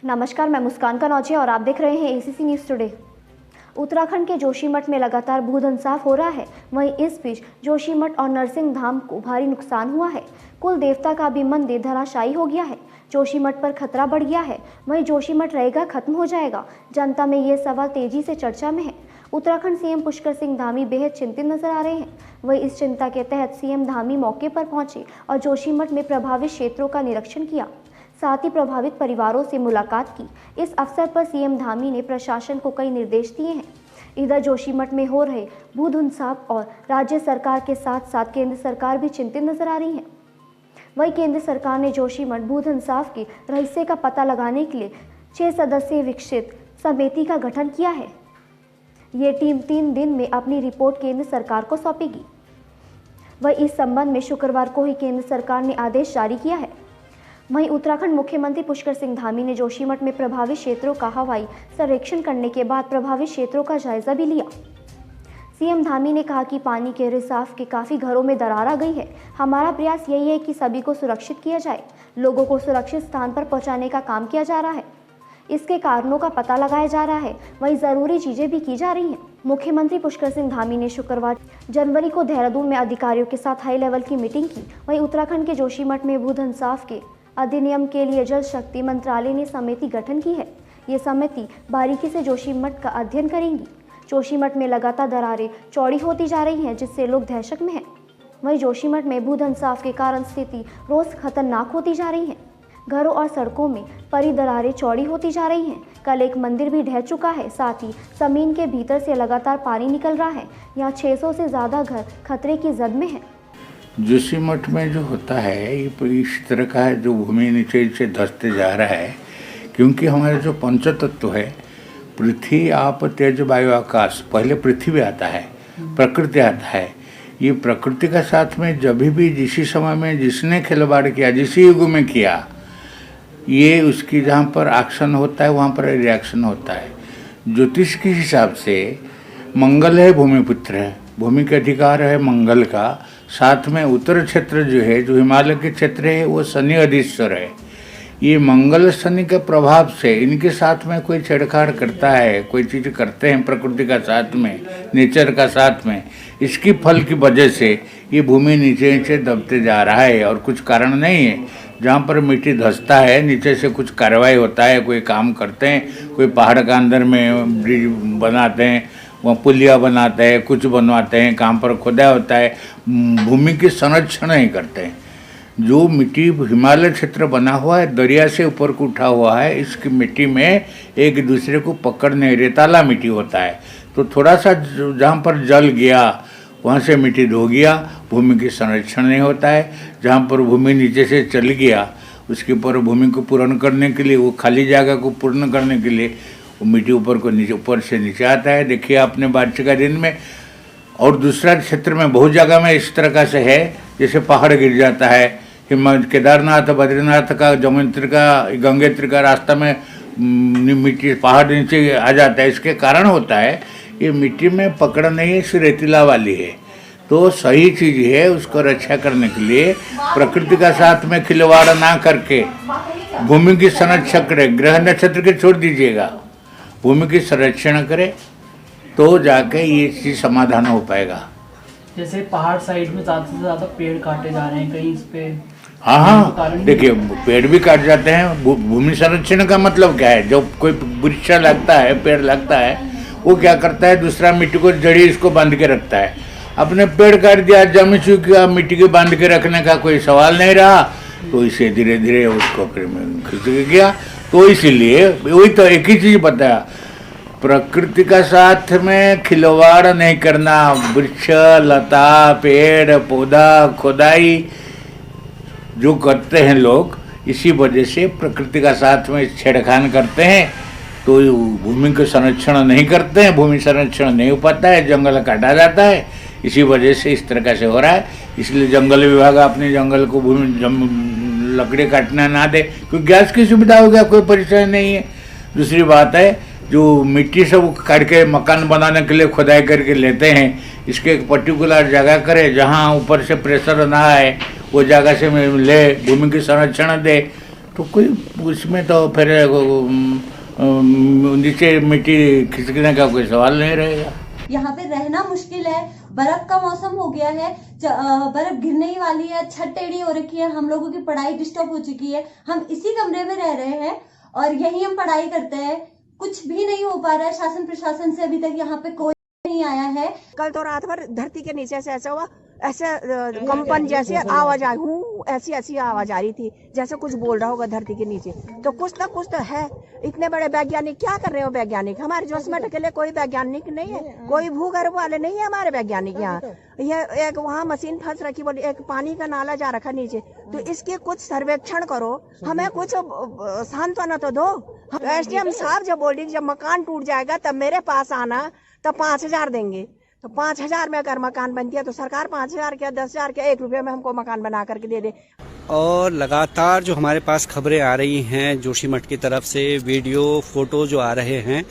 नमस्कार, मैं मुस्कान कनौजिया और आप देख रहे हैं एसीसी न्यूज़ टुडे। उत्तराखंड के जोशीमठ में लगातार भूधन साफ हो रहा है। वहीं इस बीच जोशीमठ और नरसिंह धाम को भारी नुकसान हुआ है। कुल देवता का भी मंदिर धराशायी हो गया है। जोशीमठ पर खतरा बढ़ गया है। वहीं जोशीमठ रहेगा, खत्म हो जाएगा? जनता में ये सवाल तेजी से चर्चा में है। उत्तराखंड सीएम पुष्कर सिंह धामी बेहद चिंतित नजर आ रहे हैं। वहीं इस चिंता के तहत सीएम धामी मौके पर पहुंचे और जोशीमठ में प्रभावित क्षेत्रों का निरीक्षण किया, साथ ही प्रभावित परिवारों से मुलाकात की। इस अवसर पर सीएम धामी ने प्रशासन को कई निर्देश दिए हैं। इधर जोशीमठ में हो रहे भूधन साफ और राज्य सरकार के साथ साथ केंद्र सरकार भी चिंतित नजर आ रही है। वहीं केंद्र सरकार ने जोशीमठ भूधन साफ के रहस्य का पता लगाने के लिए 6 सदस्यीय विकसित समिति का गठन किया है। ये टीम 3 दिन में अपनी रिपोर्ट केंद्र सरकार को सौंपेगी। वहीं इस संबंध में शुक्रवार को ही केंद्र सरकार ने आदेश जारी किया है। वहीं उत्तराखंड मुख्यमंत्री पुष्कर सिंह धामी ने जोशीमठ में प्रभावित क्षेत्रों का हवाई सर्वेक्षण करने के बाद प्रभावित क्षेत्रों का जायजा भी लिया। सीएम धामी ने कहा कि पानी के रिसाव के काफ़ी घरों में दरार आ गई है। हमारा प्रयास यही है कि सभी को सुरक्षित किया जाए, लोगों को सुरक्षित स्थान पर पहुंचाने का काम किया जा रहा है। इसके कारणों का पता लगाया जा रहा है, वहीं ज़रूरी चीज़ें भी की जा रही हैं। मुख्यमंत्री पुष्कर सिंह धामी ने शुक्रवार जनवरी को देहरादून में अधिकारियों के साथ हाई लेवल की मीटिंग की। वहीं उत्तराखंड के जोशीमठ में भूधन साफ के अधिनियम के लिए जल शक्ति मंत्रालय ने समिति गठन की है। ये समिति बारीकी से जोशीमठ का अध्ययन करेंगी। जोशीमठ में लगातार दरारें चौड़ी होती जा रही हैं, जिससे लोग दहशत में हैं। वहीं जोशीमठ में भूधन साफ के कारण स्थिति रोज खतरनाक होती जा रही है। घरों और सड़कों में परी दरारें चौड़ी होती जा रही हैं। कल एक मंदिर भी ढह चुका है, साथ ही जमीन के भीतर से लगातार पानी निकल रहा है। यहाँ 600 से ज़्यादा घर खतरे की जद में है। जोशीमठ में जो होता है ये इस तरह का है, जो भूमि नीचे से धंसते जा रहा है, क्योंकि हमारे जो पंचतत्व है, पृथ्वी आप तेज वायु आकाश, पहले पृथ्वी आता है, प्रकृति आता है। ये प्रकृति का साथ में जब भी जिस समय में जिसने खिलवाड़ किया, जिस युग में किया, ये उसकी जहाँ पर एक्शन होता है वहाँ पर रिएक्शन होता है। ज्योतिष के हिसाब से मंगल है भूमिपुत्र है, भूमि के अधिकार है मंगल का। साथ में उत्तर क्षेत्र जो है, जो हिमालय के क्षेत्र है, वो शनि अधीश्वर है। ये मंगल शनि के प्रभाव से इनके साथ में कोई छेड़छाड़ करता है, कोई चीज़ करते हैं प्रकृति का साथ में, नेचर का साथ में, इसकी फल की वजह से ये भूमि नीचे नीचे दबते जा रहा है। और कुछ कारण नहीं है। जहाँ पर मिट्टी धंसता है, नीचे से कुछ कार्रवाई होता है, कोई काम करते हैं, कोई पहाड़ का अंदर में ब्रिज बनाते हैं, वहाँ पुलिया बनाते हैं, कुछ बनवाते हैं, काम पर खुदाई होता है, भूमि की संरक्षण नहीं करते हैं। जो मिट्टी हिमालय क्षेत्र बना हुआ है, दरिया से ऊपर को उठा हुआ है, इसकी मिट्टी में एक दूसरे को पकड़ने, रेताला मिट्टी होता है, तो थोड़ा सा जहाँ पर जल गया वहाँ से मिट्टी धो गया, भूमि की संरक्षण नहीं होता है। जहाँ पर भूमि नीचे से चल गया, उसके ऊपर भूमि को पूर्ण करने के लिए, वो खाली जगह को पूर्ण करने के लिए वो मिट्टी ऊपर से नीचे आता है। देखिए आपने बारिश का दिन में, और दूसरा क्षेत्र में बहुत जगह में इस तरह का से है, जैसे पहाड़ गिर जाता है। केदारनाथ, बद्रीनाथ का, जमुनोत्री का, गंगोत्री का रास्ता में मिट्टी पहाड़ नीचे आ जाता है। इसके कारण होता है ये मिट्टी में पकड़ नहीं है, रेतीला वाली है। तो सही चीज़ है, उसको रक्षा करने के लिए प्रकृति का साथ में खिलवाड़ ना करके भूमि की संरक्षण करे। ग्रह नक्षत्र के छोड़ दीजिएगा, भूमि की संरक्षण करे तो जाके ये चीज़ समाधान हो पाएगा। जैसे पहाड़ साइड में ज़्यादा से ज़्यादा पेड़ काटे जा रहे हैं कहीं इस पे। हाँ, देखिए पेड़ भी काट जाते हैं। भूमि संरक्षण का मतलब क्या है? जब कोई वृक्ष लगता है, पेड़ लगता है, वो क्या करता है, दूसरा मिट्टी को जड़ी इसको बांध के रखता है। अपने पेड़ काट दिया, जमीन चुकी, मिट्टी के बांध के रखने का कोई सवाल नहीं रहा, तो इसे धीरे धीरे उसको खिसक गया। तो इसीलिए वही तो एक ही चीज़ बताया, प्रकृति का साथ में खिलवाड़ नहीं करना। वृक्ष, लता, पेड़ पौधा, खुदाई जो करते हैं लोग, इसी वजह से प्रकृति का साथ में छेड़खान करते हैं, तो भूमि का संरक्षण नहीं करते हैं, भूमि संरक्षण नहीं हो पाता है, जंगल काटा जाता है। इसी वजह से इस तरह से हो रहा है। इसलिए जंगल विभाग अपने जंगल को लकड़ी काटना ना दे, क्योंकि गैस की सुविधा हो गया, कोई परेशानी नहीं है। दूसरी बात है, जो मिट्टी सब काट के मकान बनाने के लिए खुदाई करके लेते हैं, इसके एक पर्टिकुलर जगह करे जहाँ ऊपर से प्रेशर ना आए, वो जगह से ले, भूमि की संरक्षण दे, तो कोई उसमें तो फिर नीचे मिट्टी खिसकने का कोई सवाल नहीं रहेगा। यहाँ पे रहना मुश्किल है, बर्फ का मौसम हो गया है, बर्फ गिरने ही वाली है, छत टेढ़ी हो रखी है, हम लोगों की पढ़ाई डिस्टर्ब हो चुकी है। हम इसी कमरे में रह रहे हैं और यही हम पढ़ाई करते हैं। कुछ भी नहीं हो पा रहा है, शासन प्रशासन से अभी तक यहाँ पे कोई नहीं आया है। कल तो रात भर धरती के नीचे से ऐसा हुआ, ऐसे कंपन जैसे आवाज आई, ऐसी आवाज आ रही थी जैसे कुछ बोल रहा होगा धरती के नीचे। तो कुछ ना कुछ तो है। इतने बड़े वैज्ञानिक क्या कर रहे हो? वैज्ञानिक हमारे जोशीमठ के लिए कोई वैज्ञानिक नहीं है, कोई भूगर्भ वाले नहीं है हमारे वैज्ञानिक यहाँ। ये एक वहाँ मशीन फंस रखी, बोली एक पानी का नाला जा रखा नीचे, तो इसके कुछ सर्वेक्षण करो, हमें कुछ सांत्वना तो दो। एसडीएम साहब जब बोल रही जब मकान टूट जाएगा तब मेरे पास आना, तब 5,000 देंगे। तो 5,000 में अगर मकान बनती है तो सरकार 5,000 क्या 10,000 क्या 1 रुपये में हमको मकान बना करके दे दे। और लगातार जो हमारे पास खबरें आ रही हैं जोशीमठ की तरफ से, वीडियो फोटो जो आ रहे हैं,